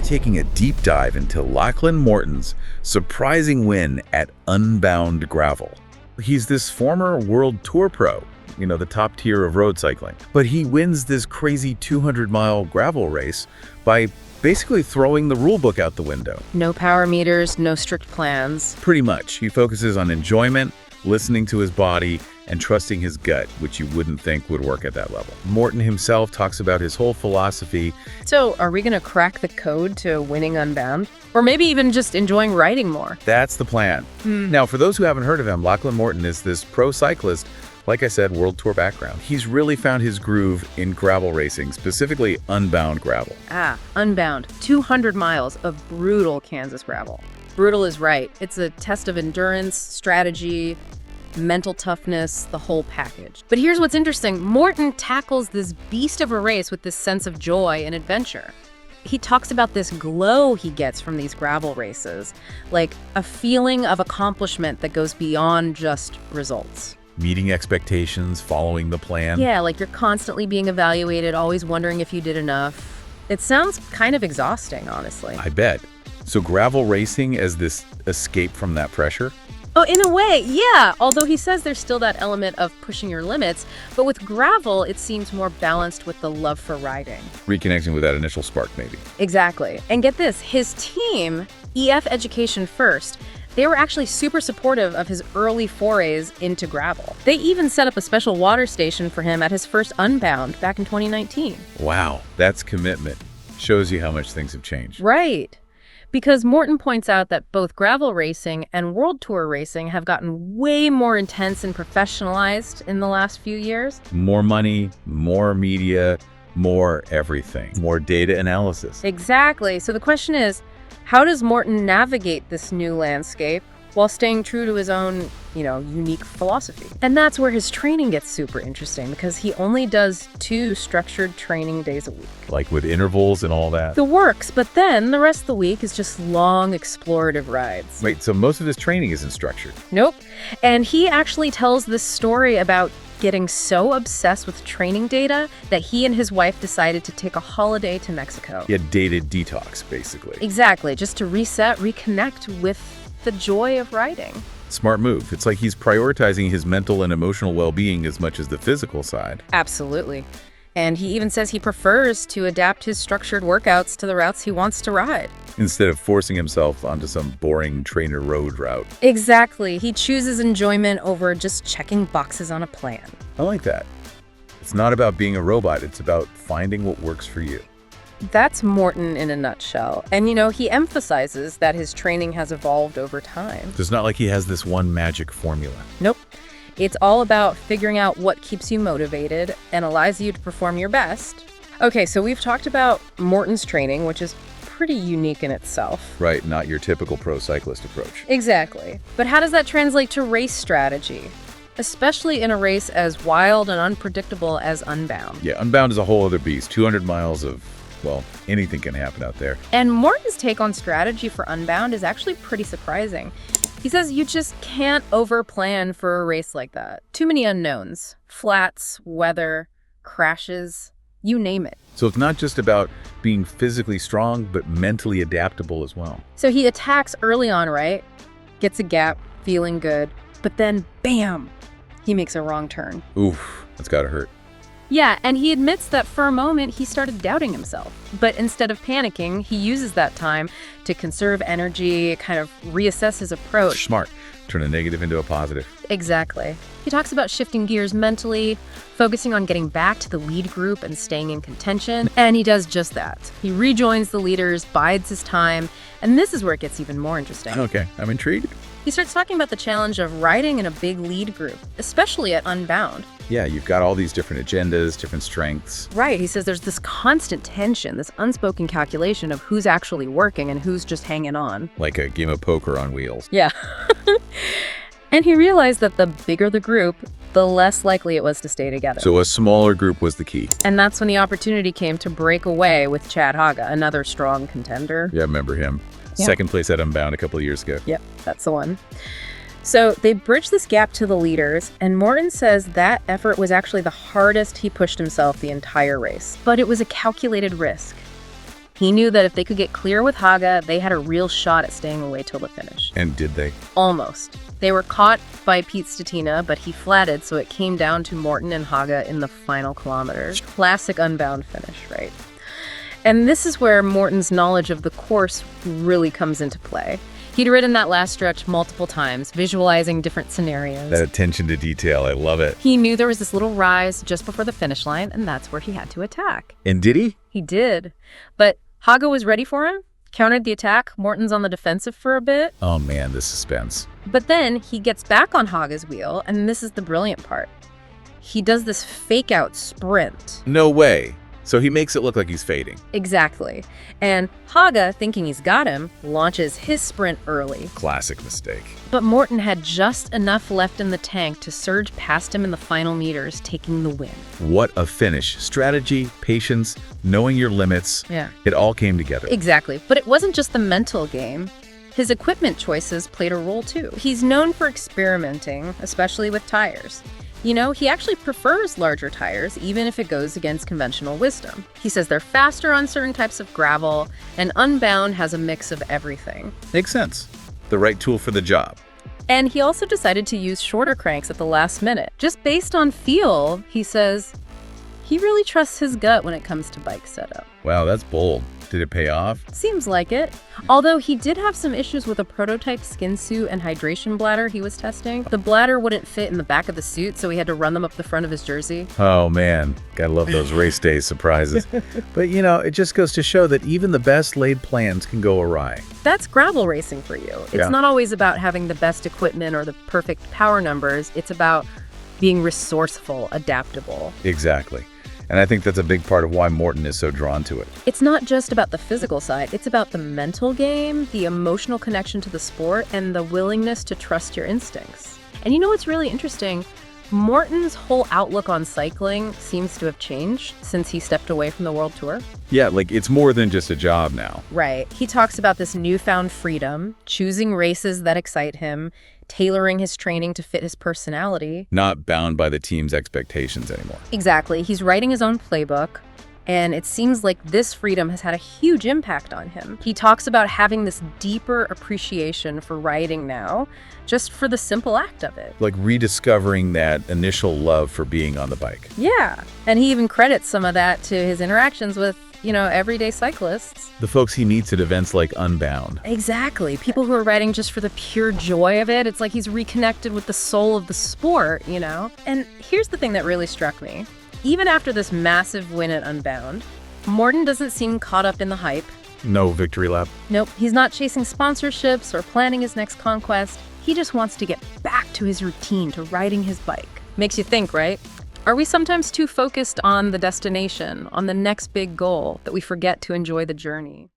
taking a deep dive into Lachlan Morton's surprising win at Unbound Gravel. He's this former world tour pro, the top tier of road cycling. But he wins this crazy 200-mile gravel race by basically throwing the rule book out the window. No power meters, no strict plans. Pretty much. He focuses on enjoyment, listening to his body, and trusting his gut, which you wouldn't think would work at that level. Morton himself talks about his whole philosophy. So are we going to crack the code to winning Unbound? Or maybe even just enjoying riding more? That's the plan. Now, for those who haven't heard of him, Lachlan Morton is this pro cyclist, like I said, world tour background. He's really found his groove in gravel racing, specifically Unbound Gravel. Unbound. 200 miles of brutal Kansas gravel. Brutal is right. It's a test of endurance, strategy, mental toughness, the whole package. But here's what's interesting. Morton tackles this beast of a race with this sense of joy and adventure. He talks about this glow he gets from these gravel races, like a feeling of accomplishment that goes beyond just results. Meeting expectations, following the plan. Yeah, like you're constantly being evaluated, always wondering if you did enough. It sounds kind of exhausting, honestly. I bet. So gravel racing as this escape from that pressure? Oh, in a way, yeah. Although he says there's still that element of pushing your limits, but with gravel, it seems more balanced with the love for riding. Reconnecting with that initial spark, maybe. Exactly. And get this, his team, EF Education First, they were actually super supportive of his early forays into gravel. They even set up a special water station for him at his first Unbound back in 2019. Wow, that's commitment. Shows you how much things have changed. Right. Because Morton points out that both gravel racing and world tour racing have gotten way more intense and professionalized in the last few years. More money, more media, more everything, more data analysis. Exactly. So the question is, how does Morton navigate this new landscape while staying true to his own, unique philosophy? And that's where his training gets super interesting, because he only does 2 structured training days a week. Like with intervals and all that? The works, but then the rest of the week is just long explorative rides. Wait, so most of his training isn't structured? Nope. And he actually tells this story about getting so obsessed with training data that he and his wife decided to take a holiday to Mexico. Yeah, data detox, basically. Exactly, just to reset, reconnect with the joy of riding. Smart move. It's like he's prioritizing his mental and emotional well-being as much as the physical side. Absolutely. And he even says he prefers to adapt his structured workouts to the routes he wants to ride, instead of forcing himself onto some boring trainer road route. Exactly. He chooses enjoyment over just checking boxes on a plan. I like that. It's not about being a robot. It's about finding what works for you. That's Morton in a nutshell. And, he emphasizes that his training has evolved over time. It's not like he has this one magic formula. Nope. It's all about figuring out what keeps you motivated and allows you to perform your best. Okay, so we've talked about Morton's training, which is pretty unique in itself. Right, not your typical pro cyclist approach. Exactly. But how does that translate to race strategy? Especially in a race as wild and unpredictable as Unbound. Yeah, Unbound is a whole other beast. 200 miles of, anything can happen out there. And Morton's take on strategy for Unbound is actually pretty surprising. He says you just can't over-plan for a race like that. Too many unknowns. Flats, weather, crashes, you name it. So it's not just about being physically strong, but mentally adaptable as well. So he attacks early on, right? Gets a gap, feeling good. But then, bam, he makes a wrong turn. Oof, that's gotta hurt. Yeah, and he admits that for a moment he started doubting himself. But instead of panicking, he uses that time to conserve energy, kind of reassess his approach. Smart. Turn a negative into a positive. Exactly. He talks about shifting gears mentally, focusing on getting back to the lead group and staying in contention. And he does just that. He rejoins the leaders, bides his time, and this is where it gets even more interesting. Okay, I'm intrigued. He starts talking about the challenge of riding in a big lead group, especially at Unbound. Yeah, you've got all these different agendas, different strengths. Right. He says there's this constant tension, this unspoken calculation of who's actually working and who's just hanging on. Like a game of poker on wheels. Yeah. And he realized that the bigger the group, the less likely it was to stay together. So a smaller group was the key. And that's when the opportunity came to break away with Chad Haga, another strong contender. Yeah, I remember him. Yeah. Second place at Unbound a couple of years ago. Yep, that's the one. So they bridged this gap to the leaders, and Morton says that effort was actually the hardest he pushed himself the entire race. But it was a calculated risk. He knew that if they could get clear with Haga, they had a real shot at staying away till the finish. And did they? Almost. They were caught by Pete Stetina, but he flatted, so it came down to Morton and Haga in the final kilometers. Classic Unbound finish, right? And this is where Morton's knowledge of the course really comes into play. He'd ridden that last stretch multiple times, visualizing different scenarios. That attention to detail, I love it. He knew there was this little rise just before the finish line, and that's where he had to attack. And did he? He did. But Haga was ready for him, countered the attack. Morton's on the defensive for a bit. Oh man, the suspense. But then he gets back on Haga's wheel, and this is the brilliant part. He does this fake-out sprint. No way. So he makes it look like he's fading. Exactly. And Haga, thinking he's got him, launches his sprint early. Classic mistake. But Morton had just enough left in the tank to surge past him in the final meters, taking the win. What a finish. Strategy, patience, knowing your limits. Yeah. It all came together. Exactly. But it wasn't just the mental game. His equipment choices played a role too. He's known for experimenting, especially with tires. You know, he actually prefers larger tires, even if it goes against conventional wisdom. He says they're faster on certain types of gravel, and Unbound has a mix of everything. Makes sense. The right tool for the job. And he also decided to use shorter cranks at the last minute. Just based on feel, he says he really trusts his gut when it comes to bike setup. Wow, that's bold. Did it pay off? Seems like it. Although he did have some issues with a prototype skin suit and hydration bladder he was testing. The bladder wouldn't fit in the back of the suit, so he had to run them up the front of his jersey. Oh man, gotta love those race day surprises. But you know, it just goes to show that even the best laid plans can go awry. That's gravel racing for you. It's not always about having the best equipment or the perfect power numbers. It's about being resourceful, adaptable. Exactly. And I think that's a big part of why Morton is so drawn to it. It's not just about the physical side. It's about the mental game, the emotional connection to the sport, and the willingness to trust your instincts. And you know what's really interesting? Morton's whole outlook on cycling seems to have changed since he stepped away from the World Tour. Yeah, like it's more than just a job now. Right. He talks about this newfound freedom, choosing races that excite him, tailoring his training to fit his personality. Not bound by the team's expectations anymore. Exactly. He's writing his own playbook, and it seems like this freedom has had a huge impact on him. He talks about having this deeper appreciation for riding now, just for the simple act of it. Like rediscovering that initial love for being on the bike. Yeah. And he even credits some of that to his interactions with, everyday cyclists. The folks he meets at events like Unbound. Exactly. People who are riding just for the pure joy of it. It's like he's reconnected with the soul of the sport, And here's the thing that really struck me. Even after this massive win at Unbound, Morton doesn't seem caught up in the hype. No victory lap. Nope. He's not chasing sponsorships or planning his next conquest. He just wants to get back to his routine, to riding his bike. Makes you think, right? Are we sometimes too focused on the destination, on the next big goal, that we forget to enjoy the journey?